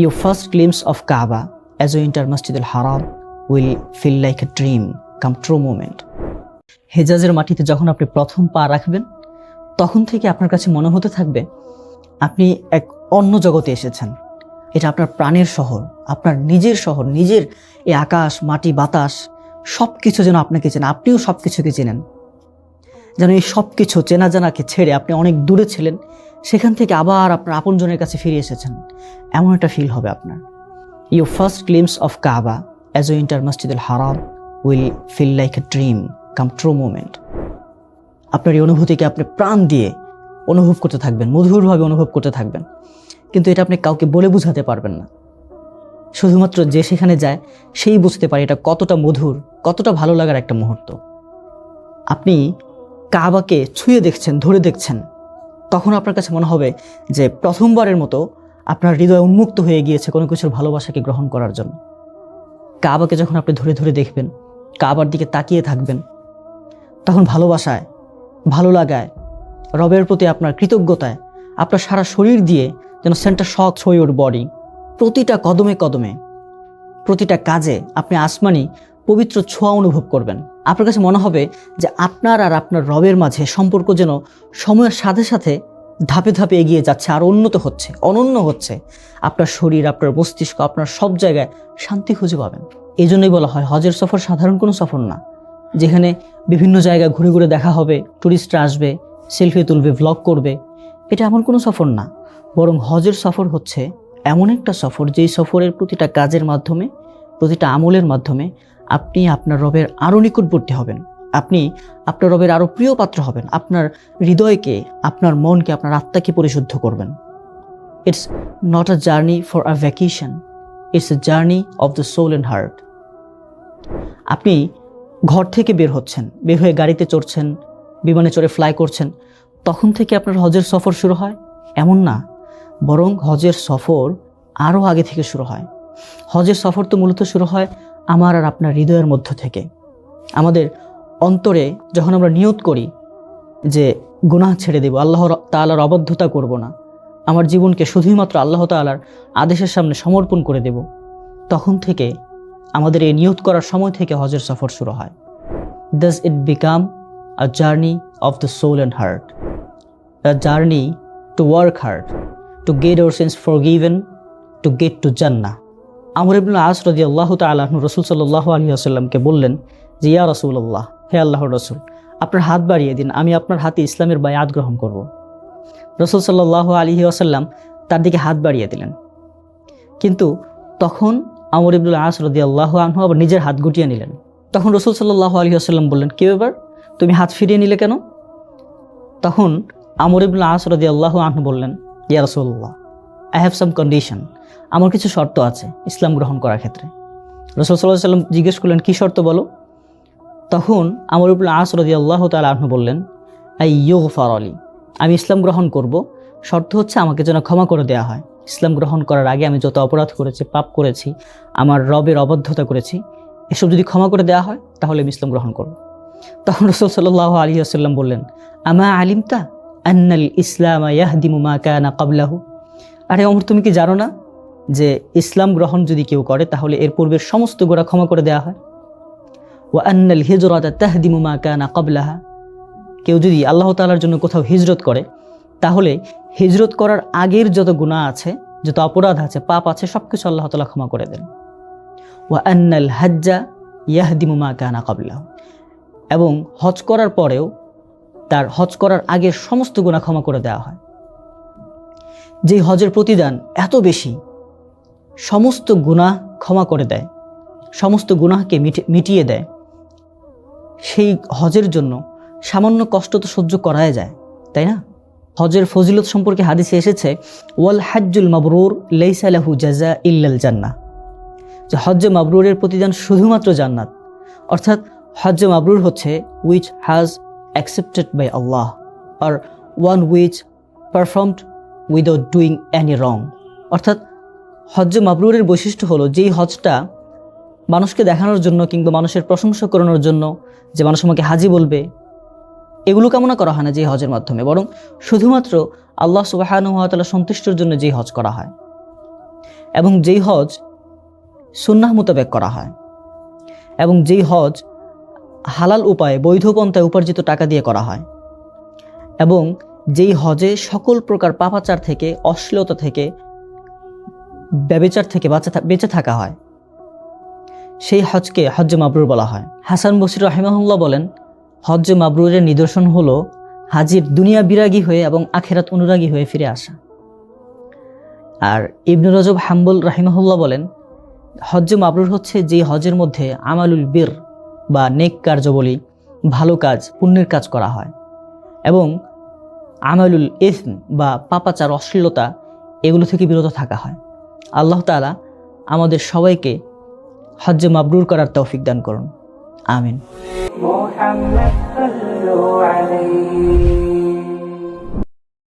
Your first glimpse of Kaaba as you enter Masjid al-Haram will feel like a dream come true moment. হেজাজের মাটিতে যখন আপনি প্রথম পা রাখবেন তখন থেকে আপনার কাছে মনে হতে থাকবে আপনি এক অন্য জগতে এসেছেন। এটা আপনার প্রাণের শহর, আপনার নিজের শহর, নিজের এই আকাশ, মাটি, বাতাস সব কিছু যেন আপনাকে চেনে, আপনিও সব কিছুকে চেনেন। যেন এই সব কিছু চেনা জানাকে ছেড়ে আপনি অনেক দূরে ছিলেন, সেখান থেকে আবার আপনার আপনজনের কাছে ফিরে এসেছেন, এমন একটা ফিল হবে আপনার। Your first glimpse of Kaaba as you enter Masjid al-Haram will feel like a dream come true moment. আপনার এই অনুভূতিকে আপনি প্রাণ দিয়ে অনুভব করতে থাকবেন, মধুরভাবে অনুভব করতে থাকবেন, কিন্তু এটা আপনি কাউকে বলে বোঝাতে পারবেন না। শুধুমাত্র যে সেখানে যায় সেই বুঝতে পারে এটা কতটা মধুর, কতটা ভালো লাগার একটা মুহূর্ত। আপনি কাবাকে ছুঁয়ে দেখছেন, ধরে দেখছেন, তখন আপনার কাছে মনে হবে যে প্রথমবারের মতো আপনার হৃদয় উন্মুক্ত হয়ে গিয়েছে কোনো কিছুর ভালোবাসাকে গ্রহণ করার জন্য। কাবাকে যখন আপনি ধরে ধরে দেখবেন, কাবার দিকে তাকিয়ে থাকবেন, তখন ভালোবাসায়, ভালো লাগায়, রবের প্রতি আপনার কৃতজ্ঞতায় আপনার সারা শরীর দিয়ে যেন centre shock through your body. প্রতিটা কদমে কদমে, প্রতিটা কাজে আপনি আসমানি পবিত্র ছোঁয়া অনুভব করবেন। আপনার কাছে মনে হবে যে আপনার আর আপনার রবের মাঝে সম্পর্ক যেন সময়ের সাথে সাথে ধাপে ধাপে এগিয়ে যাচ্ছে, আর উন্নত হচ্ছে, অনন্য হচ্ছে। আপনার শরীর, আপনার মস্তিষ্ক, আপনার সব জায়গায় শান্তি খুঁজে পাবেন। এই জন্যই বলা হয় হজের সফর সাধারণ কোনো সফর না, যেখানে বিভিন্ন জায়গায় ঘুরে ঘুরে দেখা হবে, ট্যুরিস্টরা আসবে, সেলফি তুলবে, ভ্লগ করবে। এটা এমন কোনো সফর না, বরং হজের সফর হচ্ছে এমন একটা সফর যেই সফরের প্রতিটা কাজের মাধ্যমে, প্রতিটা আমলের মাধ্যমে আপনি আপনার রবের আরও নিকটবর্তী হবেন, আপনি আপনার রবের আরও প্রিয় পাত্র হবেন, আপনার হৃদয়কে, আপনার মনকে, আপনার আত্মাকে পরিশুদ্ধ করবেন। It's not a journey for a vacation, it's a journey of the soul and heart. আপনি ঘর থেকে বের হচ্ছেন, বের হয়ে গাড়িতে চড়ছেন, বিমানে চড়ে ফ্লাই করছেন, তখন থেকে আপনার হজের সফর শুরু হয় এমন না, বরং হজের সফর আরও আগে থেকে শুরু হয়। হজের সফর তো মূলত শুরু হয় আমার আর আপনার হৃদয়ের মধ্য থেকে। আমাদের অন্তরে যখন আমরা নিয়ত করি যে গুনাহ ছেড়ে দেব, আল্লাহ তাআলার অবাধ্যতা করব না, আমার জীবনকে শুধুমাত্র আল্লাহ তাআলার আদেশের সামনে সমর্পণ করে দেব, তখন থেকে আমাদের এই নিয়ত করার সময় থেকে হজের সফর শুরু হয়। Thus it become a journey of the soul and heart, a journey to work hard, to get our sins forgiven, to get to Jannah. আমর ইবনে আস রাদিয়াল্লাহু তাআলা আনহু রাসূল সাল্লাল্লাহু আলাইহি ওয়াসাল্লামকে বললেন যে ইয়া রাসূলুল্লাহ, হে আল্লাহর রাসূল, আপনার হাত বাড়িয়ে দিন, আমি আপনার হাতে ইসলামের বায়াত গ্রহণ করব। রাসূল সাল্লাল্লাহু আলাইহি ওয়াসাল্লাম তার দিকে হাত বাড়িয়ে দিলেন, কিন্তু তখন আমর ইবনে আস রাদিয়াল্লাহু আনহু আবার নিজের হাত গুটিয়ে নিলেন। তখন রাসূল সাল্লাল্লাহু আলাইহি ওয়াসাল্লাম বললেন, কি ব্যাপার, তুমি হাত ফিরিয়ে নিলে কেন? তখন আমর ইবনে আস রাদিয়াল্লাহু আনহু বললেন, ইয়া রাসূলুল্লাহ, আই হ্যাভ সাম কন্ডিশন, আমার কিছু শর্ত আছে ইসলাম গ্রহণ করার ক্ষেত্রে। রাসূল সাল্লাল্লাহু আলাইহি ওয়াসাল্লাম জিজ্ঞেস করলেন, কি শর্ত বলো? তখন আমর ইবনে আস রাদিয়াল্লাহু তাআলা আনহু বললেন, আই ইউগফার লি, আমি ইসলাম গ্রহণ করব, শর্ত হচ্ছে আমাকে যেন ক্ষমা করে দেওয়া হয়। ইসলাম গ্রহণ করার আগে আমি যত অপরাধ করেছি, পাপ করেছি, আমার রবের অবাধ্যতা করেছি, এসব যদি ক্ষমা করে দেওয়া হয় তাহলে আমি ইসলাম গ্রহণ করব। তখন রাসূল সাল্লাল্লাহু আলাইহি ওয়াসাল্লাম বললেন, আমা আলিমতা আন্নাল ইসলাম ইয়াহদিমু মা কানা ক্বাবলাহু, আরে ওমর, তুমি কি জানো না যে ইসলাম গ্রহণ যদি কেউ করে তাহলে এর পূর্বের সমস্ত গুনাহ ক্ষমা করে দেওয়া হয়। ওয়া আন্নাল হিজরাতা তাহদিমু মা কানা ক্বাবলাহা, কেউ যদি আল্লাহ তাআলার জন্য কোথাও হিজরত করে তাহলে হিজরত করার আগের যত গুনাহ আছে, যত অপরাধ আছে, পাপ আছে, সব কিছু আল্লাহ তাআলা ক্ষমা করে দেন। ওয়া আন্নাল হাজ্জা ইয়াহদিমু মা কানা ক্বাবলাহু, এবং হজ করার পরেও তার হজ করার আগের সমস্ত গুনাহ ক্ষমা করে দেওয়া হয়। যেই হজের প্রতিদান এত বেশি, সমস্ত গুনাহ ক্ষমা করে দেয়, সমস্ত গুনাহকে মিটিয়ে দেয়, সেই হজের জন্য সামান্য কষ্ট তো সহ্য করাই যায়, তাই না? হজের ফজিলত সম্পর্কে হাদিসে এসেছে, ওয়াল হাজ্জুল মাবরুর লাইসা লাহু জাযা ইল্লাল জান্নাহ, যে হজ্জে মাবরুরের প্রতিদান শুধুমাত্র জান্নাত। অর্থাৎ হজ্জে মাবরুর হচ্ছে which has accepted by Allah, আর one which performed without doing any wrong. অর্থাৎ হজ্জে মাবরুরের বৈশিষ্ট্য হলো যেই হজটা মানুষকে দেখানোর জন্য কিংবা মানুষের প্রশংসা করানোর জন্য, যে মানুষ আমাকে হাজি বলবে, এগুলো কামনা করা হয় না যে হজের মাধ্যমে, বরং শুধুমাত্র আল্লাহ সুবহানাহু ওয়া তাআলা সন্তুষ্টির জন্য যে হজ করা হয়। এবং যেই হজ সুন্নাহ মোতাবেক করা হয় এবং যেই হজ হালাল উপায়ে বৈধ পন্থায় উপার্জিত টাকা দিয়ে করা হয় এবং যেই হজে সকল প্রকার পাপাচার থেকে, অশ্লীলতা থেকে, ব্যভিচার থেকে বেঁচে থাকা হয়, সেই হজকে হজ্জে মাবরুর বলা হয়। হাসান বসরি রাহিমাহুল্লাহ বলেন, হজ্জে মাবরুরের নিদর্শন হলো হাজির দুনিয়া বিরাগী হয়ে এবং আখিরাত অনুরাগী হয়ে ফিরে আসা। আর ইবনে রজব হাম্বল রাহিমাহুল্লাহ বলেন, হজ্জে মাবরুর হচ্ছে যে হজের মধ্যে আমালুল বীর বা নেক কার্য বলি, ভালো কাজ, পুণ্যের কাজ করা হয় এবং আমালুল ইসম বা পাপাচার, অশ্লীলতা এগুলো থেকে বিরত থাকা হয়। আল্লাহ তাআলা আমাদের সবাইকে হজ্জে মাবরুর করার তৌফিক দান করুন। আমিন।